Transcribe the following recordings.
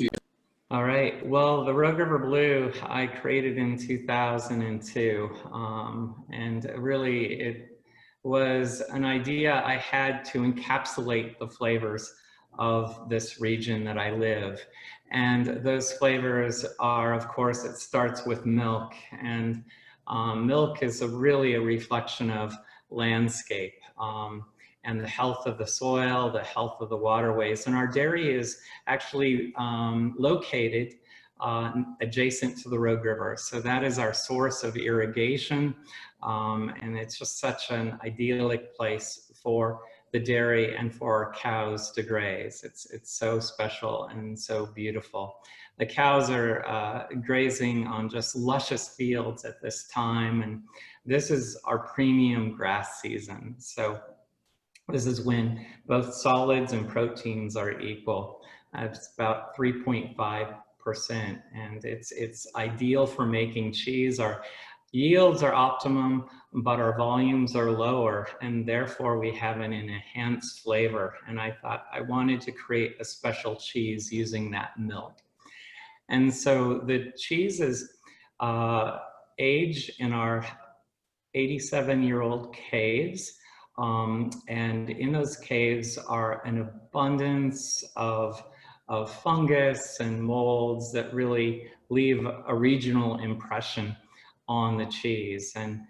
to you? All right. Well, the Rogue River Blue I created in 2002, and really it was an idea I had to encapsulate the flavors of this region that I live. And those flavors are, of course, it starts with milk, and milk is really a reflection of landscape. And the health of the soil, the health of the waterways. And our dairy is actually located adjacent to the Rogue River. So that is our source of irrigation. And it's just such an idyllic place for the dairy and for our cows to graze. It's so special and so beautiful. The cows are grazing on just luscious fields at this time. And this is our premium grass season. So this is when both solids and proteins are equal. It's about 3.5%, and it's ideal for making cheese. Our yields are optimum, but our volumes are lower, and therefore we have an enhanced flavor. And I thought I wanted to create a special cheese using that milk. And so the cheese is aged in our 87-year-old caves. And in those caves are an abundance of fungus and molds that really leave a regional impression on the cheese. And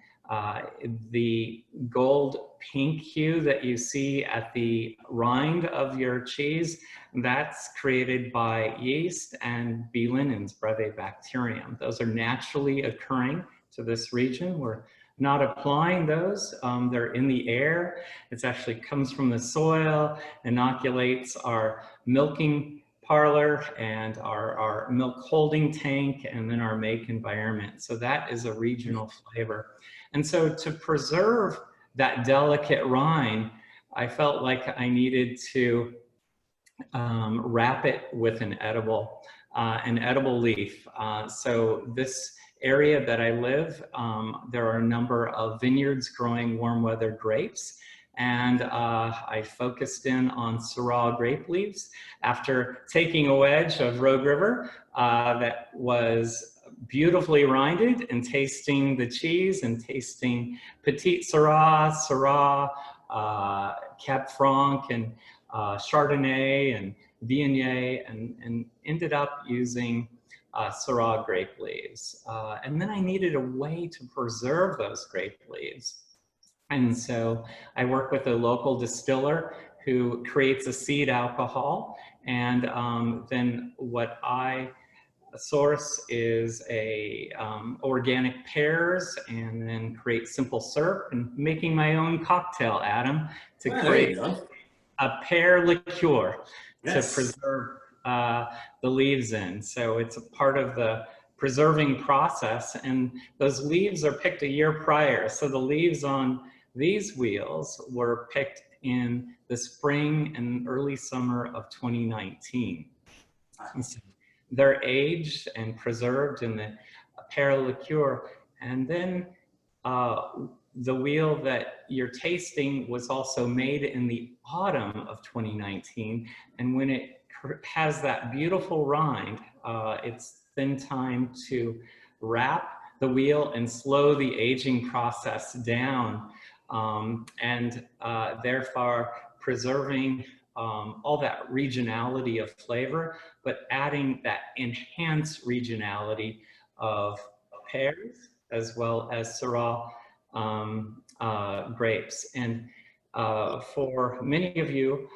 the gold pink hue that you see at the rind of your cheese, that's created by yeast and B. linens, Brevibacterium. Those are naturally occurring to this region. We're not applying those, they're in the air. It actually comes from the soil, inoculates our milking parlor and our milk holding tank, and then our make environment. So that is a regional flavor. And so to preserve that delicate rind, I felt like I needed to wrap it with an edible leaf. So this area that I live, there are a number of vineyards growing warm weather grapes, and I focused in on Syrah grape leaves after taking a wedge of Rogue River that was beautifully rinded, and tasting the cheese and tasting Petite Syrah, Syrah, Cab Franc, and Chardonnay and Viognier, and ended up using Syrah grape leaves. And then I needed a way to preserve those grape leaves. And so I work with a local distiller who creates a seed alcohol. And then what I source is organic pears, and then create simple syrup, and making my own cocktail, Adam, to create a pear liqueur to preserve the leaves in. So it's a part of the preserving process, and those leaves are picked a year prior. So the leaves on these wheels were picked in the spring and early summer of 2019. So they're aged and preserved in the pear liqueur. And then the wheel that you're tasting was also made in the autumn of 2019. And when it has that beautiful rind, it's then time to wrap the wheel and slow the aging process down, and therefore preserving all that regionality of flavor, but adding that enhanced regionality of pears as well as Syrah grapes. And for many of you,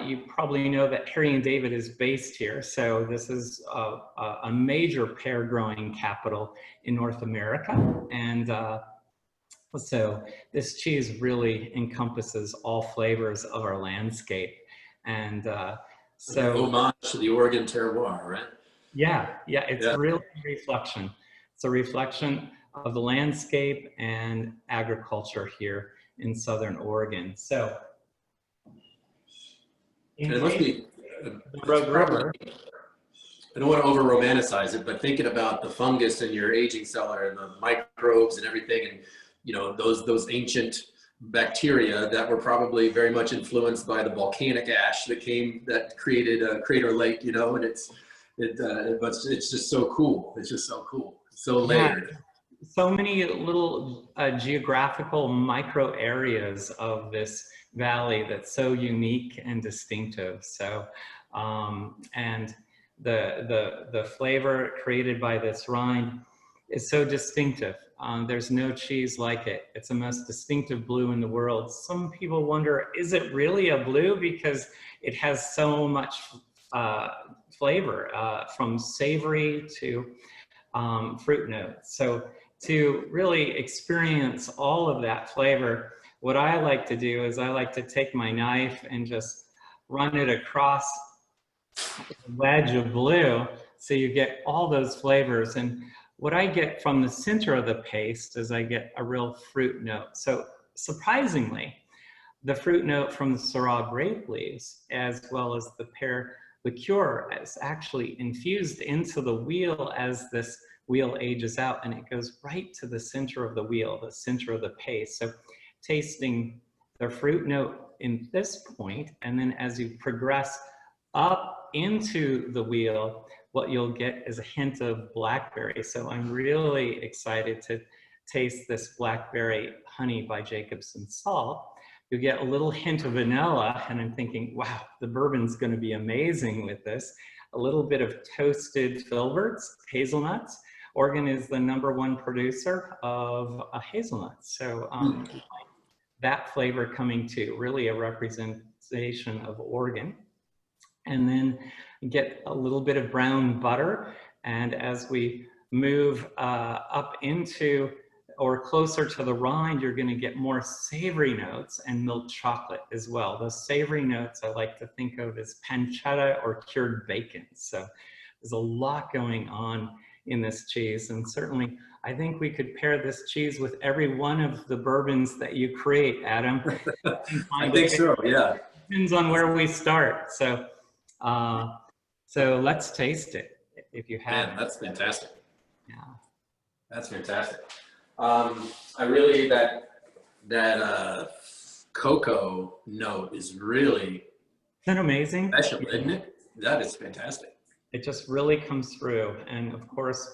you probably know that Harry and David is based here. So this is a major pear growing capital in North America. And so this cheese really encompasses all flavors of our landscape. And so homage to the Oregon terroir, right? Yeah, it's really a reflection. It's a reflection of the landscape and agriculture here in Southern Oregon. So it must be Rogue River. I don't want to over romanticize it, but thinking about the fungus in your aging cellar and the microbes and everything, and you know, those ancient bacteria that were probably very much influenced by the volcanic ash that created Crater Lake, you know, and it's but it's just so cool. It's just so cool. So layered. Yeah. So many little geographical micro areas of this valley that's so unique and distinctive. So, and the flavor created by this rind is so distinctive. There's no cheese like it. It's the most distinctive blue in the world. Some people wonder, is it really a blue? Because it has so much flavor, from savory to fruit notes. So to really experience all of that flavor, what I like to do is I like to take my knife and just run it across a wedge of blue, so you get all those flavors. And what I get from the center of the paste is I get a real fruit note. So surprisingly, the fruit note from the Syrah grape leaves, as well as the pear liqueur, is actually infused into the wheel as this wheel ages out, and it goes right to the center of the wheel, the center of the paste. So tasting the fruit note in this point, and then as you progress up into the wheel, what you'll get is a hint of blackberry. So I'm really excited to taste this blackberry honey by Jacobsen salt. You get a little hint of vanilla, and I'm thinking, wow, the bourbon's going to be amazing with this. A little bit of toasted filberts, hazelnuts. Oregon is the #1 producer of hazelnuts. So that flavor coming to really a representation of Oregon. And then get a little bit of brown butter. And as we move up into or closer to the rind, you're going to get more savory notes and milk chocolate as well. Those savory notes I like to think of as pancetta or cured bacon. So there's a lot going on in this cheese, and certainly I think we could pair this cheese with every one of the bourbons that you create, Adam. I think so, yeah. Depends on where we start. So so let's taste it if you have. Man, that's fantastic. Yeah, that's fantastic. I really, that cocoa note is really, isn't that amazing? special, isn't it? That is fantastic. It just really comes through, and of course,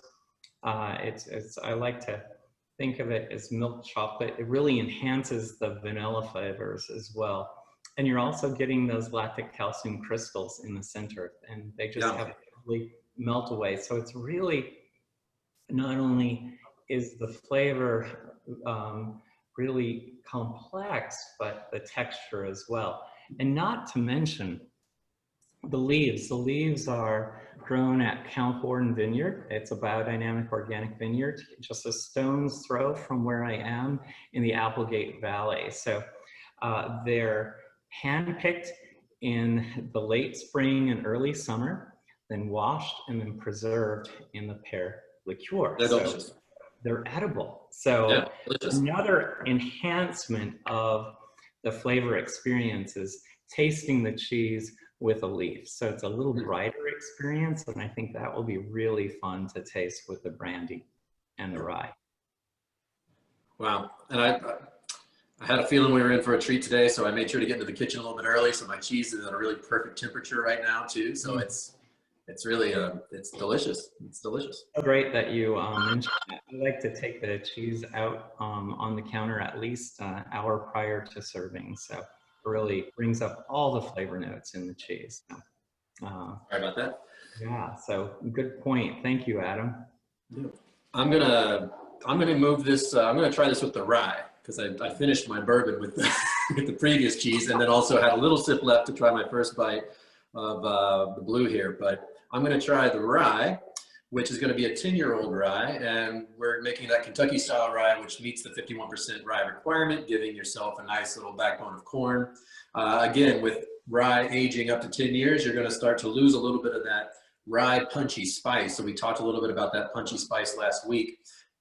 it's I like to think of it as milk chocolate. It really enhances the vanilla flavors as well. And you're also getting those lactic calcium crystals in the center, and they just have to really melt away. So it's really, not only is the flavor really complex, but the texture as well. And not to mention the leaves. The leaves are grown at Count Gordon Vineyard. It's a biodynamic organic vineyard, just a stone's throw from where I am in the Applegate Valley. So they're handpicked in the late spring and early summer, then washed and then preserved in the pear liqueur. They're delicious. They're edible. So yeah, another enhancement of the flavor experience is tasting the cheese with a leaf. So it's a little brighter experience, and I think that will be really fun to taste with the brandy and the rye. Wow. And I had a feeling we were in for a treat today, so I made sure to get into the kitchen a little bit early. So my cheese is at a really perfect temperature right now too. So it's really, it's delicious. It's delicious. Great that you mentioned that. I like to take the cheese out on the counter at least an hour prior to serving. So it really brings up all the flavor notes in the cheese. Sorry about that. Yeah, so good point. Thank you, Adam. Yeah. I'm gonna move this. I'm gonna try this with the rye, because I finished my bourbon with the, with the previous cheese, and then also had a little sip left to try my first bite of the blue here. But I'm going to try the rye, which is going to be a 10-year-old rye, and we're making that Kentucky style rye, which meets the 51% rye requirement, giving yourself a nice little backbone of corn. Again, with rye aging up to 10 years, you're going to start to lose a little bit of that rye punchy spice. So we talked a little bit about that punchy spice last week.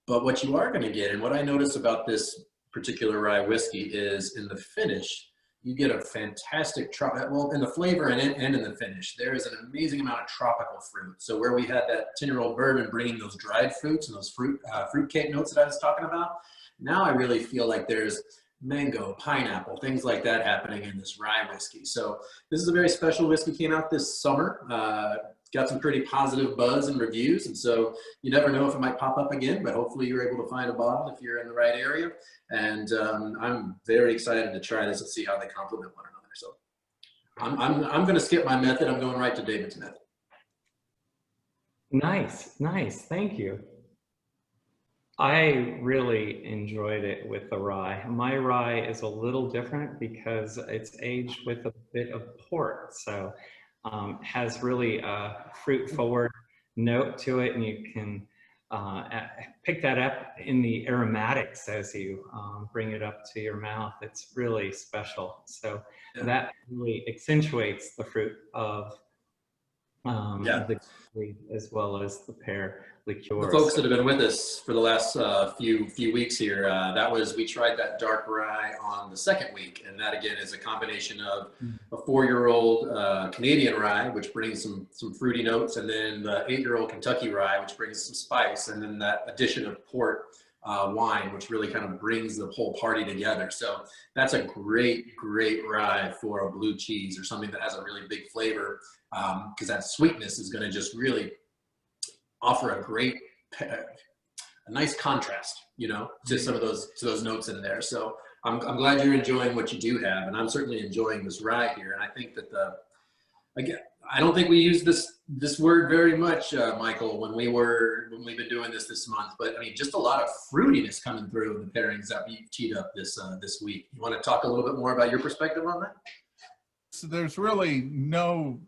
But what you are going to get, and what I noticed about this particular rye whiskey, is in the finish, you get a fantastic, well, in the flavor and in the finish, there is an amazing amount of tropical fruit. So where we had that 10-year-old bourbon bringing those dried fruits and those fruitcake notes that I was talking about, now I really feel like there's mango, pineapple, things like that happening in this rye whiskey. So this is a very special whiskey, came out this summer. Got some pretty positive buzz and reviews. And so you never know if it might pop up again, but hopefully you're able to find a bottle if you're in the right area. And I'm very excited to try this and see how they complement one another. So I'm going to skip my method. I'm going right to David's method. Nice, nice. Thank you. I really enjoyed it with the rye. My rye is a little different because it's aged with a bit of port. So has really a fruit forward note to it, and you can pick that up in the aromatics as you bring it up to your mouth. It's really special. So that really accentuates the fruit of the grape as well as the pear liqueur. The folks that have been with us for the last few weeks here, we tried that dark rye on the second week, and that again is a combination of a 4-year-old Canadian rye, which brings some fruity notes, and then the 8-year-old Kentucky rye, which brings some spice, and then that addition of port wine, which really kind of brings the whole party together. So that's a great rye for a blue cheese or something that has a really big flavor, because that sweetness is going to just really offer a nice contrast, you know, to some of those notes in there. So I'm glad you're enjoying what you do have, and I'm certainly enjoying this rye here. And I think that again, I don't think we use this word very much, Michael, when we've been doing this month. But I mean, just a lot of fruitiness coming through in the pairings that we teed up this week. You want to talk a little bit more about your perspective on that? So there's really no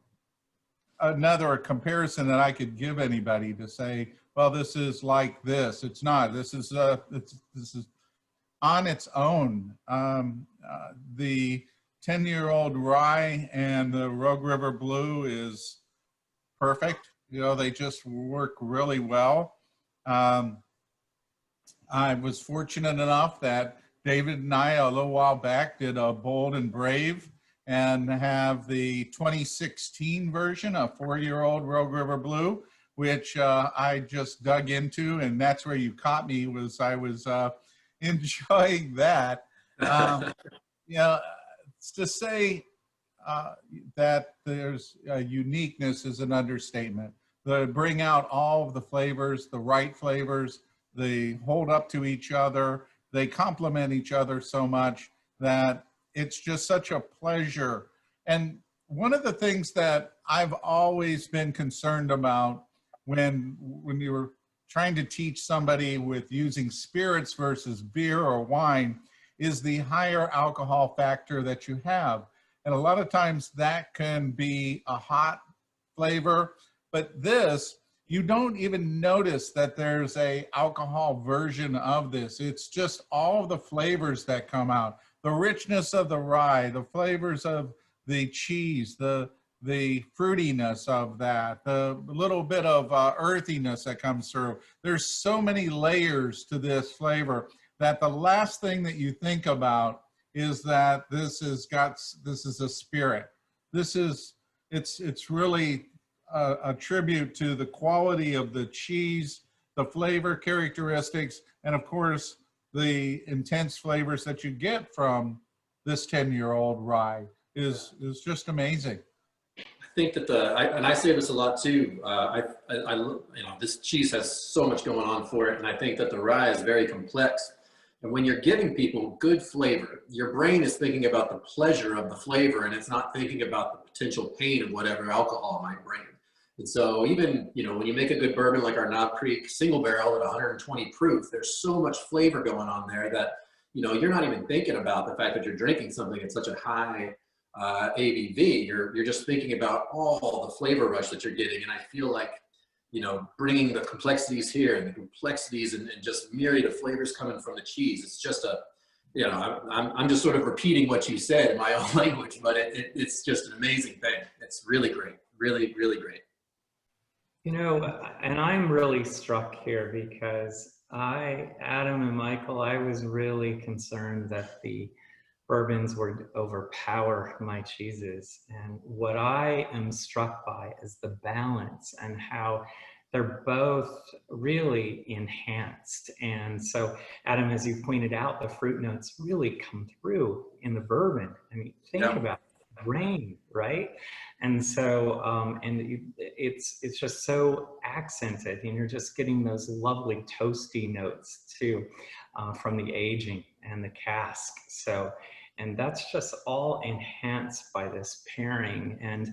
another comparison that I could give anybody to say, well, this is like this. It's not. This is on its own. The 10-year-old rye and the Rogue River Blue is perfect. You know, they just work really well. I was fortunate enough that David and I, a little while back, did a Bold and Brave and have the 2016 version, a 4-year-old Rogue River Blue, which I just dug into, and that's where you caught me. I was enjoying that. You know, to say that there's a uniqueness is an understatement. They bring out all of the flavors, the right flavors. They hold up to each other. They complement each other so much that it's just such a pleasure. And one of the things that I've always been concerned about when you were trying to teach somebody with using spirits versus beer or wine is the higher alcohol factor that you have. And a lot of times that can be a hot flavor, but this, you don't even notice that there's a alcohol version of this. It's just all of the flavors that come out. The richness of the rye, the flavors of the cheese, the fruitiness of that, the little bit of earthiness that comes through. There's so many layers to this flavor that the last thing that you think about is that this is a spirit. It's really a tribute to the quality of the cheese, the flavor characteristics, and of course, the intense flavors that you get from this 10-year-old rye is just amazing. I think that and I say this a lot too. This cheese has so much going on for it, and I think that the rye is very complex. And when you're giving people good flavor, your brain is thinking about the pleasure of the flavor, and it's not thinking about the potential pain of whatever alcohol might bring. And so even, when you make a good bourbon like our Knob Creek single barrel at 120 proof, there's so much flavor going on there that, you're not even thinking about the fact that you're drinking something at such a high ABV. You're just thinking about all the flavor rush that you're getting. And I feel like, bringing the complexities here and the complexities and just myriad of flavors coming from the cheese, it's just I'm just sort of repeating what you said in my own language, but it's just an amazing thing. It's really great, really, really great. And I'm really struck here because Adam and Michael, I was really concerned that the bourbons would overpower my cheeses. And what I am struck by is the balance and how they're both really enhanced. And so, Adam, as you pointed out, the fruit notes really come through in the bourbon. I mean, think about grain, right? And so, it's just so accented, and you're just getting those lovely toasty notes too from the aging and the cask. So, and that's just all enhanced by this pairing. And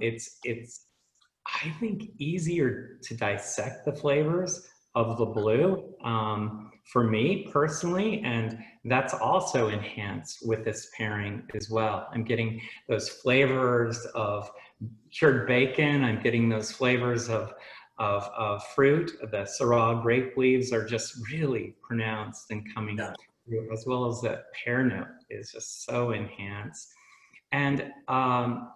it's I think easier to dissect the flavors of the blue for me personally, and that's also enhanced with this pairing as well. I'm getting those flavors of cured bacon. I'm getting those flavors of fruit. The Syrah grape leaves are just really pronounced and coming through, as well as the pear note is just so enhanced. And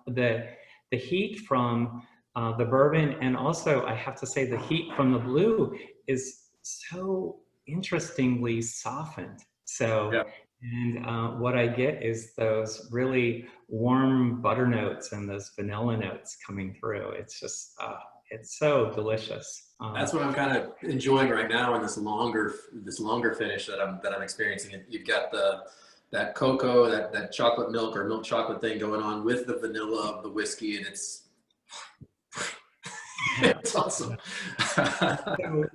the heat from the bourbon, and also I have to say the heat from the blue is so interestingly softened. So, and what I get is those really warm butter notes and those vanilla notes coming through. It's just, it's so delicious. That's what I'm kind of enjoying right now in this longer finish that I'm experiencing. You've got that cocoa, that chocolate milk or milk chocolate thing going on with the vanilla of the whiskey, and it's it's awesome. So,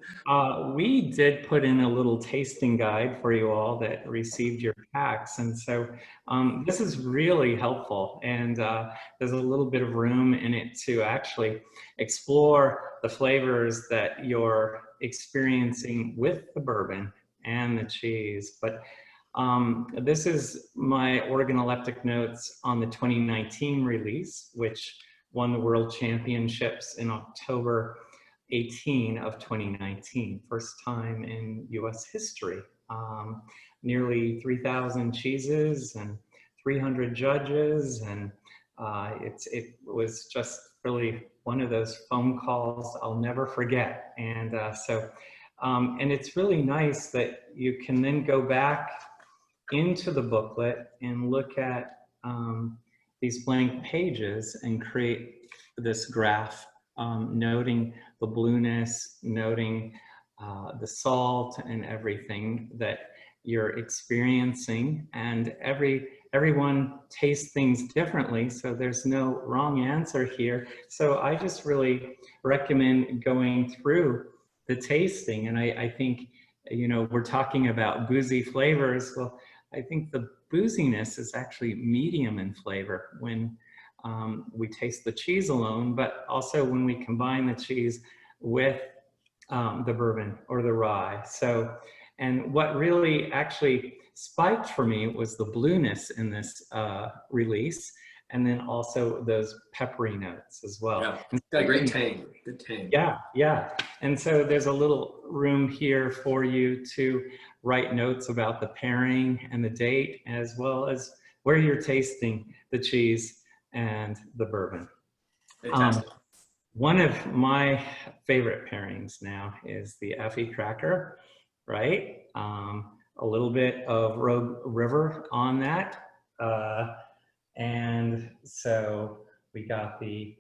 we did put in a little tasting guide for you all that received your packs, and so this is really helpful, and there's a little bit of room in it to actually explore the flavors that you're experiencing with the bourbon and the cheese. But this is my organoleptic notes on the 2019 release, which won the World Championships in October 18 of 2019, first time in US history. Nearly 3,000 cheeses and 300 judges, and it was just really one of those phone calls I'll never forget. And and it's really nice that you can then go back into the booklet and look at these blank pages and create this graph noting the blueness, noting the salt and everything that you're experiencing. And everyone tastes things differently, so there's no wrong answer here. So I just really recommend going through the tasting. And I think, you know, we're talking about boozy flavors. Well, I think the booziness is actually medium in flavor when we taste the cheese alone, but also when we combine the cheese with the bourbon or the rye. So, and what really actually spiked for me was the blueness in this release, and then also those peppery notes as well. Yeah, it's got a great tang, good tang. Yeah, yeah. And so there's a little room here for you to write notes about the pairing and the date, as well as where you're tasting the cheese and the bourbon. One of my favorite pairings now is the Effie cracker, right? A little bit of Rogue River on that. And so we got the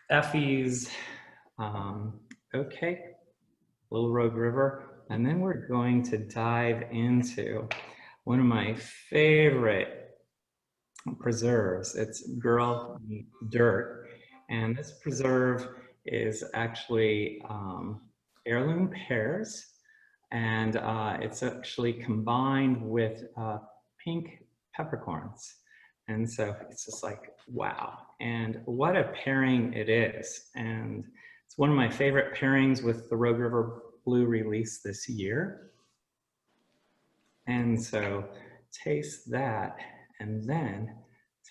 Effie's, okay, little Rogue River. And then we're going to dive into one of my favorite preserves. It's Girl Dirt. And this preserve is actually heirloom pears. And it's actually combined with pink peppercorns. And so it's just like, wow. And what a pairing it is. And it's one of my favorite pairings with the Rogue River Blue release this year. And so taste that, and then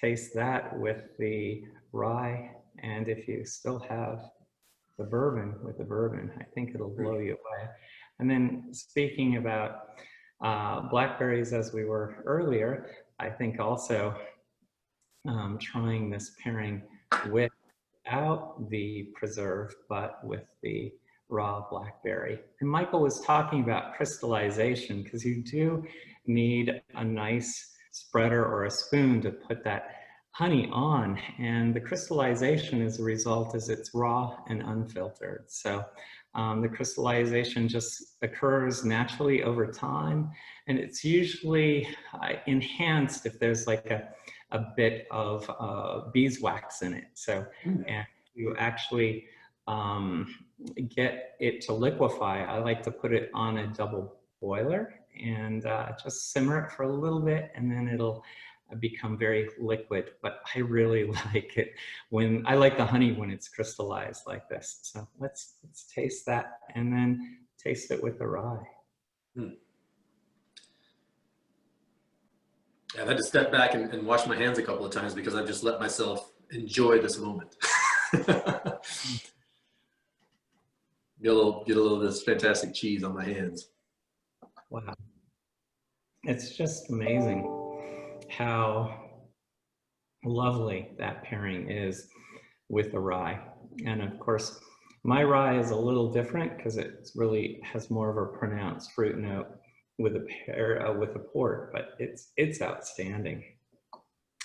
taste that with the rye. And if you still have the bourbon with the bourbon, I think it'll blow you away. And then speaking about blackberries, as we were earlier, I think also trying this pairing without the preserve, but with the raw blackberry. And Michael was talking about crystallization, because you do need a nice spreader or a spoon to put that honey on, and the crystallization as a result is it's raw and unfiltered. So the crystallization just occurs naturally over time, and it's usually enhanced if there's like a bit of beeswax in it. So and you actually get it to liquefy. I like to put it on a double boiler and just simmer it for a little bit, and then it'll become very liquid. But I really like it when I like the honey when it's crystallized like this. So let's taste that and then taste it with the rye. Yeah, I had to step back and wash my hands a couple of times because I've just let myself enjoy this moment. Get a little of this fantastic cheese on my hands. Wow. It's just amazing how lovely that pairing is with the rye. And of course, my rye is a little different because it really has more of a pronounced fruit note with a pear, with a port, but it's outstanding.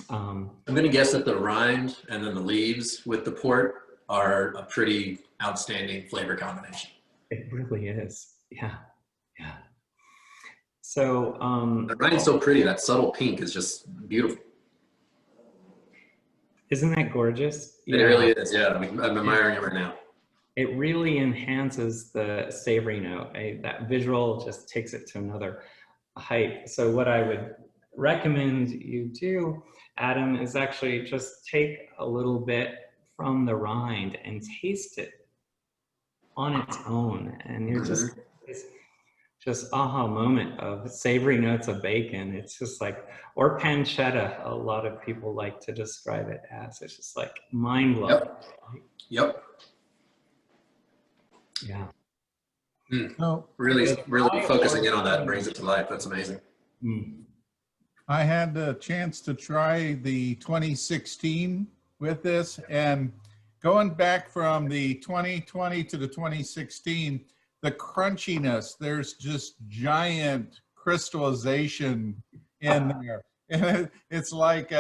I'm going to guess that the rind and then the leaves with the port are a pretty outstanding flavor combination. It really is. Yeah. Yeah. So the rind's so pretty. That subtle pink is just beautiful. Isn't that gorgeous? It really is. Yeah, I'm admiring it right now. It really enhances the savory note. That visual just takes it to another height. So what I would recommend you do, Adam, is actually just take a little bit from the rind and taste it on its own, and you're just aha moment of savory notes of bacon. It's just like, or pancetta, a lot of people like to describe it as. It's just like mind-blowing. Yep. Yeah. So Really focusing in on that brings it to life. That's amazing. I had the chance to try the 2016 with this, and going back from the 2020 to the 2016, the crunchiness, there's just giant crystallization in there. And it's like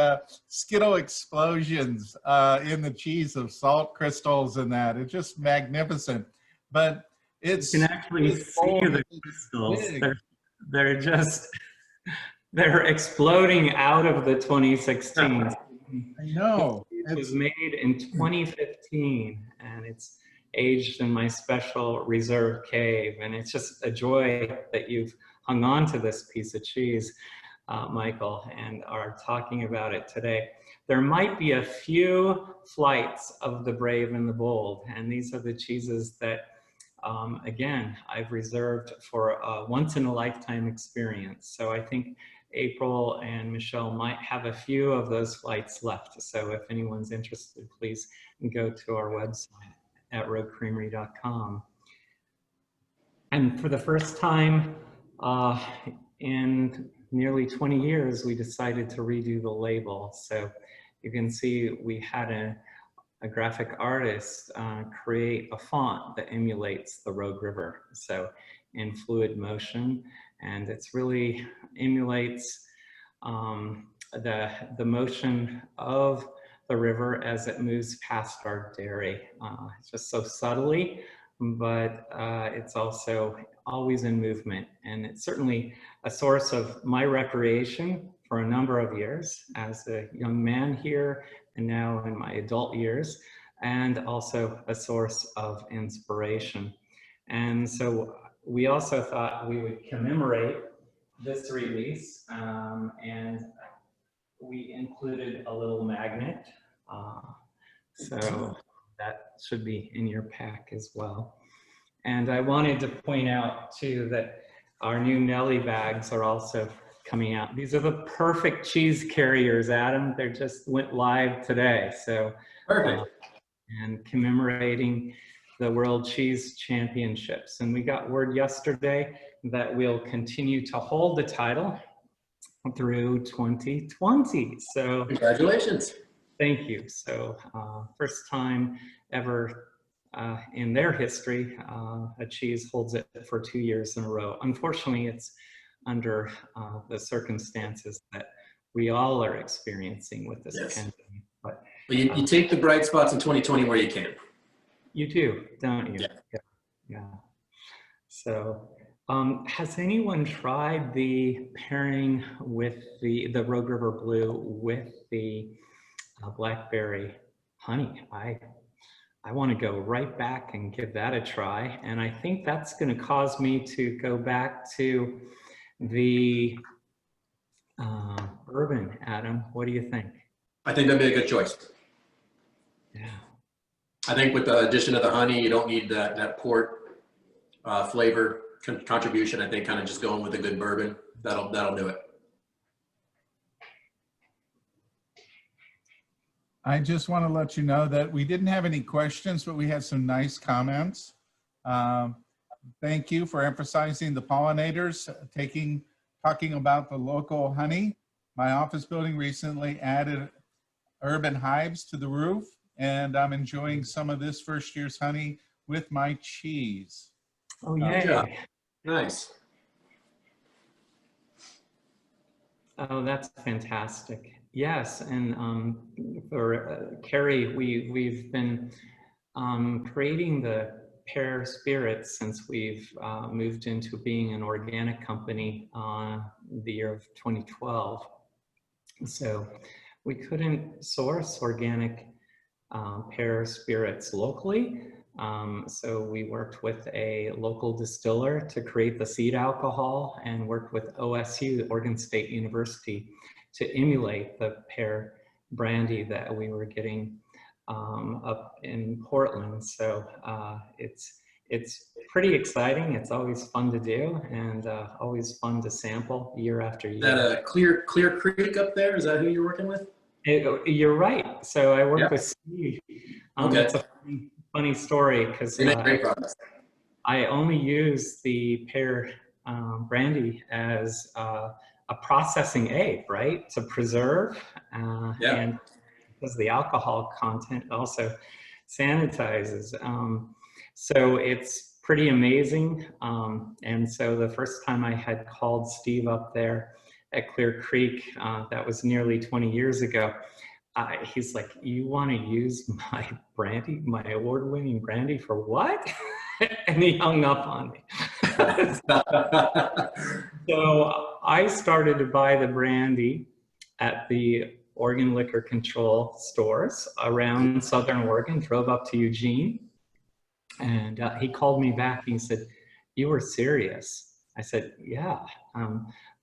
Skittle explosions in the cheese of salt crystals and that. It's just magnificent. But it's— you can actually see the crystals. They're exploding out of the 2016. I know. It was made in 2015, and it's aged in my special reserve cave. And it's just a joy that you've hung on to this piece of cheese, Michael, and are talking about it today. There might be a few flights of the brave and the bold, and these are the cheeses that, again, I've reserved for a once-in-a-lifetime experience. So I think April and Michelle might have a few of those flights left. So if anyone's interested, please go to our website at roguecreamery.com. And for the first time in nearly 20 years, we decided to redo the label. So you can see we had a graphic artist create a font that emulates the Rogue River. So in fluid motion, and it's really emulates the motion of the river as it moves past our dairy. It's just so subtly, but it's also always in movement. And it's certainly a source of my recreation for a number of years as a young man here and now in my adult years, and also a source of inspiration. And so we also thought we would commemorate this release, and we included a little magnet. So that should be in your pack as well. And I wanted to point out too that our new Nelly bags are also coming out. These are the perfect cheese carriers, Adam. They just went live today. So perfect. And commemorating the World Cheese Championships. And we got word yesterday that we'll continue to hold the title through 2020. So congratulations. Thank you. So first time ever in their history, a cheese holds it for 2 years in a row. Unfortunately, it's under the circumstances that we all are experiencing with this Yes. pandemic. But You take the bright spots in 2020 where you can. you do, don't you? Yeah. Yeah. So, has anyone tried the pairing with the Rogue River Blue with the Blackberry honey? I want to go right back and give that a try. And I think that's going to cause me to go back to the bourbon. Adam, what do you think? I think that'd be a good choice. Yeah. I think with the addition of the honey, you don't need that port flavor contribution. I think kind of just going with a good bourbon, that'll do it. I just want to let you know that we didn't have any questions, but we had some nice comments. Thank you for emphasizing the pollinators, talking about the local honey. My office building recently added urban hives to the roof, and I'm enjoying some of this first year's honey with my cheese. Oh, yay. job. Nice. Oh, that's fantastic. Yes, and for Carrie, we've been creating the Pear spirits since we've moved into being an organic company the year of 2012. So we couldn't source organic Pear spirits locally. So we worked with a local distiller to create the seed alcohol and worked with OSU, Oregon State University, to emulate the Pear brandy that we were getting up in Portland. So it's pretty exciting. It's always fun to do, and always fun to sample year after year. Is that a Clear Creek up there? Is that who you're working with? You're right. So I work with Steve. Okay. It's a funny story because They make great products. I only use the Pear brandy as a processing aid, right, to preserve, and because the alcohol content also sanitizes. So it's pretty amazing. And so the first time I had called Steve up there at Clear Creek, that was nearly 20 years ago, he's like, you want to use my brandy, my award-winning brandy for what? And he hung up on me. So I started to buy the brandy at the Oregon Liquor Control stores around Southern Oregon, drove up to Eugene, and he called me back and he said, you were serious? I said, yeah,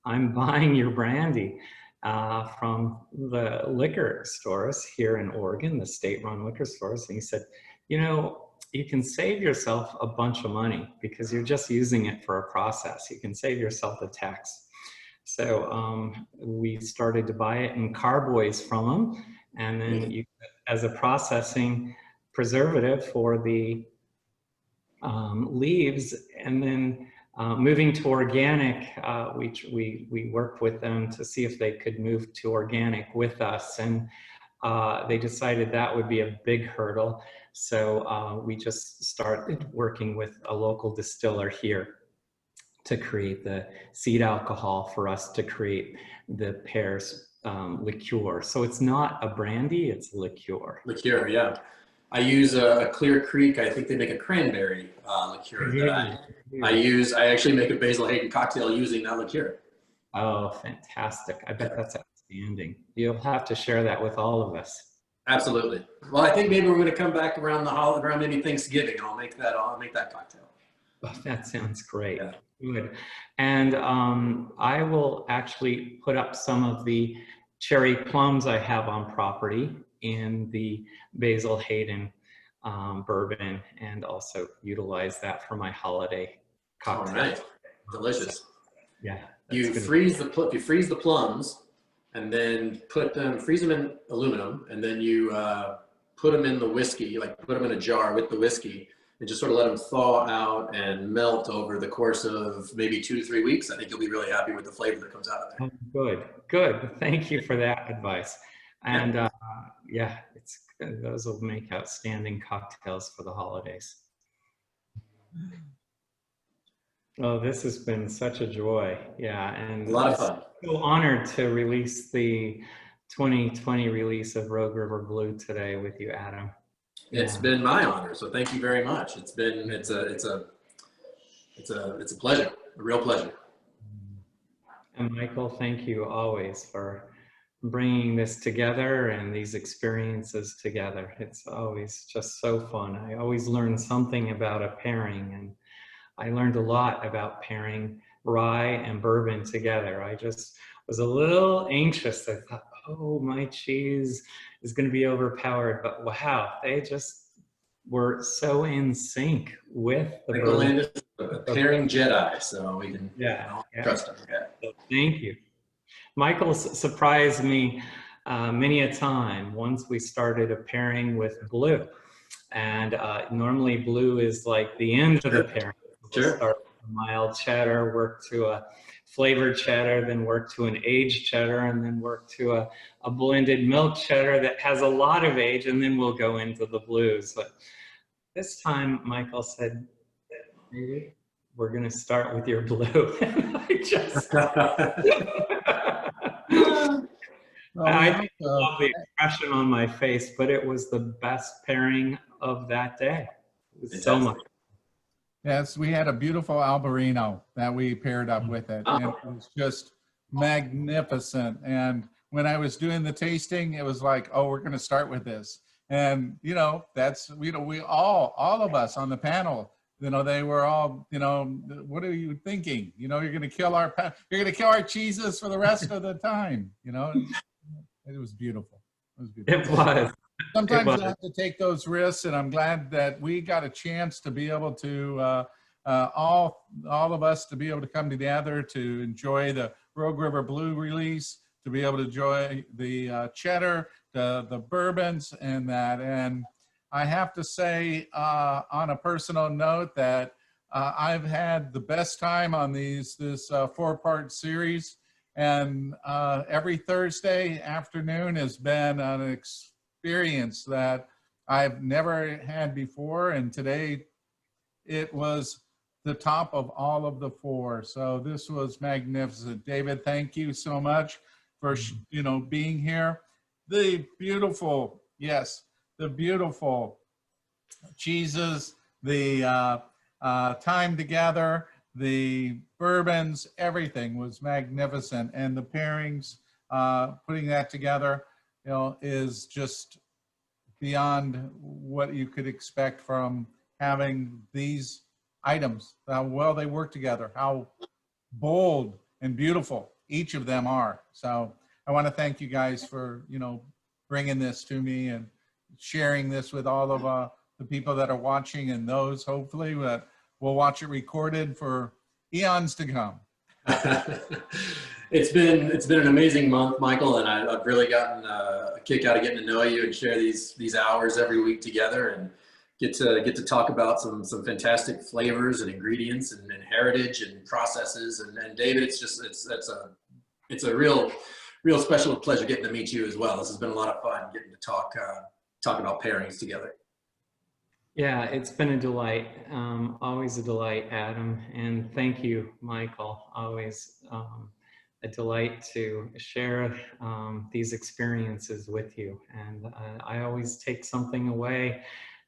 I'm buying your brandy from the liquor stores here in Oregon, the state-run liquor stores. And he said, you know, you can save yourself a bunch of money because you're just using it for a process. You can save yourself the tax. So we started to buy it in carboys from them, and then you, as a processing preservative for the leaves, and then moving to organic, we worked with them to see if they could move to organic with us, and they decided that would be a big hurdle. So we just started working with a local distiller here to create the seed alcohol for us to create the Pear's liqueur. So it's not a brandy, it's liqueur. Liqueur, yeah. I use a Clear Creek. I think they make a cranberry liqueur that I use. I actually make a Basil Hayden cocktail using that liqueur. Oh, fantastic. I bet that's outstanding. You'll have to share that with all of us. Absolutely. Well, I think maybe we're going to come back around the holiday, around maybe Thanksgiving, and I'll make that cocktail. Oh, that sounds great. Yeah. Good. And I will actually put up some of the cherry plums I have on property in the Basil Hayden bourbon, and also utilize that for my holiday cocktail. All right. Delicious. Yeah. You freeze the plums, and then freeze them in aluminum, and then you put them in the whiskey, like put them in a jar with the whiskey, and just sort of let them thaw out and melt over the course of maybe 2 to 3 weeks. I think you'll be really happy with the flavor that comes out of there. Oh, good, good. Thank you for that advice. And yeah, those will make outstanding cocktails for the holidays. Oh, this has been such a joy. Yeah, and A lot of I'm fun. so honored to release the 2020 release of Rogue River Blue today with you, Adam. It's Yeah. been my honor, so thank you very much. It's a pleasure, a real pleasure. And Michael, thank you always for bringing this together and these experiences together. It's always just so fun. I always learn something about a pairing, and I learned a lot about pairing rye and bourbon together. I just was a little anxious. I thought, oh, my cheese is going to be overpowered, but wow, they just were so in sync with the Michael bourbon. Landis, a pairing Jedi, so we can Yeah, yeah. trust him. Yeah. So thank you. Michael surprised me many a time once we started a pairing with blue. And normally blue is like the end of the pairing. We'll Sure. start with a mild cheddar, work to a flavored cheddar, then work to an aged cheddar, and then work to a blended milk cheddar that has a lot of age, and then we'll go into the blues. But this time, Michael said, maybe we're going to start with your blue. And I just... I love the expression on my face, but it was the best pairing of that day. It was so much. Yes, we had a beautiful Albarino that we paired up with it. And it was just magnificent. And when I was doing the tasting, it was like, oh, we're going to start with this. And, you know, that's, you know, we all of us on the panel, you know, they were all, you know, what are you thinking? You know, you're going to kill our cheeses for the rest of the time, you know? It was beautiful. It was beautiful. It was. Sometimes you have to take those risks, and I'm glad that we got a chance to be able to, all of us to be able to come together to enjoy the Rogue River Blue release, to be able to enjoy the Cheddar, the Bourbons, and that. And I have to say, on a personal note, that I've had the best time on this 4-part series. And every Thursday afternoon has been an experience that I've never had before. And today it was the top of all of the 4. So this was magnificent. David, thank you so much for, you know, being here. The beautiful, yes, the beautiful cheeses, the time together, the bourbons, everything was magnificent. And the pairings, putting that together, you know, is just beyond what you could expect from having these items, how well they work together, how bold and beautiful each of them are. So I want to thank you guys for, you know, bringing this to me and sharing this with all of the people that are watching, and those hopefully that will watch it recorded for eons to come. It's been an amazing month, Michael, and I've really gotten a kick out of getting to know you and share these hours every week together, and get to talk about some fantastic flavors and ingredients and heritage and processes. And David, it's a real special pleasure getting to meet you as well. This has been a lot of fun getting to talk about pairings together. Yeah, it's been a delight. Always a delight, Adam. And thank you, Michael. Always a delight to share these experiences with you. And I always take something away.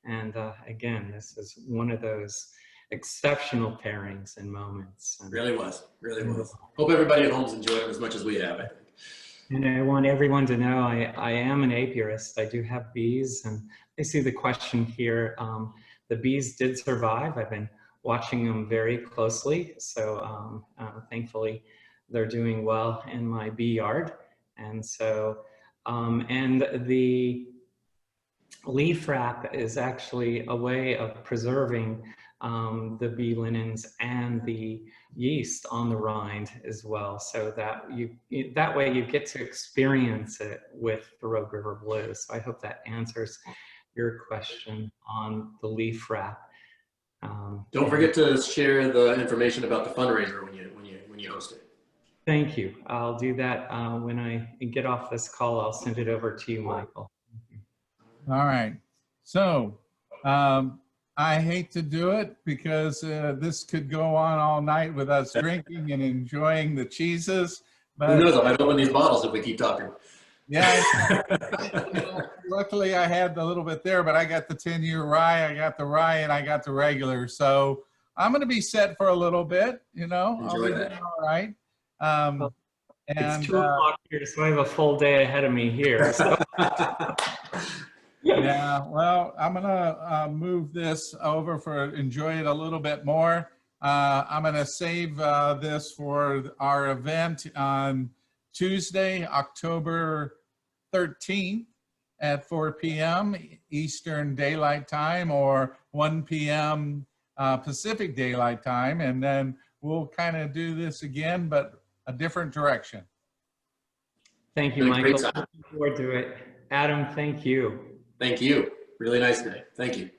And again, this is one of those exceptional pairings and moments. And really was. Hope everybody at home's enjoyed it as much as we have, I think. And I want everyone to know I am an apiarist. I do have bees, and I see the question here. The bees did survive. I've been watching them very closely. So thankfully, they're doing well in my bee yard. And so, and the leaf wrap is actually a way of preserving the bee linens and the yeast on the rind as well, so that that way you get to experience it with the Rogue River Blue. So I hope that answers your question on the leaf wrap. Don't forget to share the information about the fundraiser when you host it. Thank you. I'll do that when I get off this call. I'll send it over to you, Michael. All right. So I hate to do it because this could go on all night with us drinking and enjoying the cheeses. But Who knows? I might open these bottles if we keep talking. yeah, luckily I had a little bit there, but I got the 10-year rye, I got the rye, and I got the regular. So I'm going to be set for a little bit, you know. Enjoy I'll be that. doing all right. It's 2 o'clock here, so I have a full day ahead of me here. So. Yeah, well, I'm gonna move this over for enjoy it a little bit more. I'm gonna save this for our event on Tuesday, October 13th at 4 p.m. Eastern Daylight Time or 1 p.m. Pacific Daylight Time, and then we'll kind of do this again, but a different direction. Thank you, Really great Michael. time. Looking forward to it. Adam, thank you. Thank you. Really nice day. Thank you.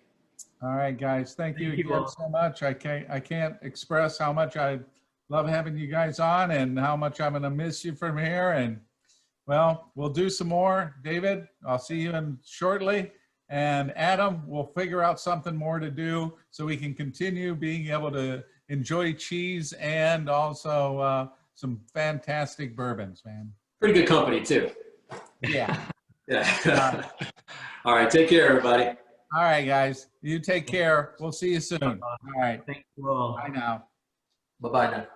All right, guys. Thank you Thank you again all. so much. I can't express how much I love having you guys on and how much I'm gonna miss you from here. And well, we'll do some more. David, I'll see you in shortly. And Adam, we'll figure out something more to do so we can continue being able to enjoy cheese and also some fantastic bourbons, man. Pretty good company too. Yeah. Yeah. All right. Take care, everybody. All right, guys. You take care. We'll see you soon. All right. Thank you all. Bye now. Bye-bye now.